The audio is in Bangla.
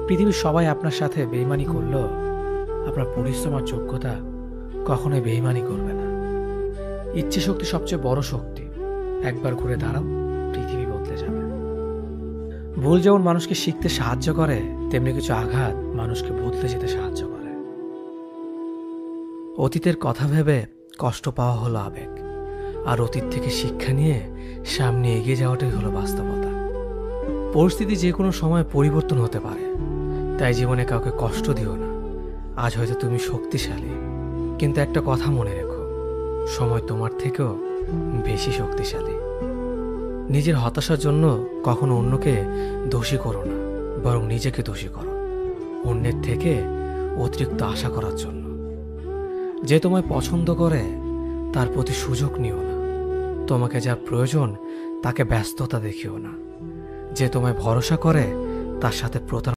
পৃথিবীর সবাই আপনার সাথে বেইমানি করলেও আপনার পরিশ্রম আর যোগ্যতা কখনোই বেইমানি করবে না। ইচ্ছে শক্তি সবচেয়ে বড় শক্তি। একবার ঘুরে দাঁড়াও, পৃথিবী বদলে যাবে। ভুল যেমন মানুষকে শিখতে সাহায্য করে, তেমনি কিছু আঘাত মানুষকে বদলে যেতে সাহায্য করে। অতীতের কথা ভেবে কষ্ট পাওয়া হলো আবেগ, আর অতীত থেকে শিক্ষা নিয়ে সামনে এগিয়ে যাওয়াটাই হলো বাস্তবতা। পরিস্থিতি যে কোনো সময় পরিবর্তন হতে পারে, তাই জীবনে কাউকে কষ্ট দিও না। আজ হয়তো তুমি শক্তিশালী, কিন্তু একটা কথা মনে রেখো, সময় তোমার থেকেও বেশি শক্তিশালী। নিজের হতাশার জন্য কখনো অন্যকে দোষী করো না, বরং নিজেকে দোষী করো অন্যের থেকে অতিরিক্ত আশা করার জন্য। যে তোমায় পছন্দ করে তার প্রতি সুযোগ নিও না। তোমাকে যার প্রয়োজন তাকে ব্যস্ততা দেখিও না। যে তোমায় ভরসা করে তার সাথে প্রতারণা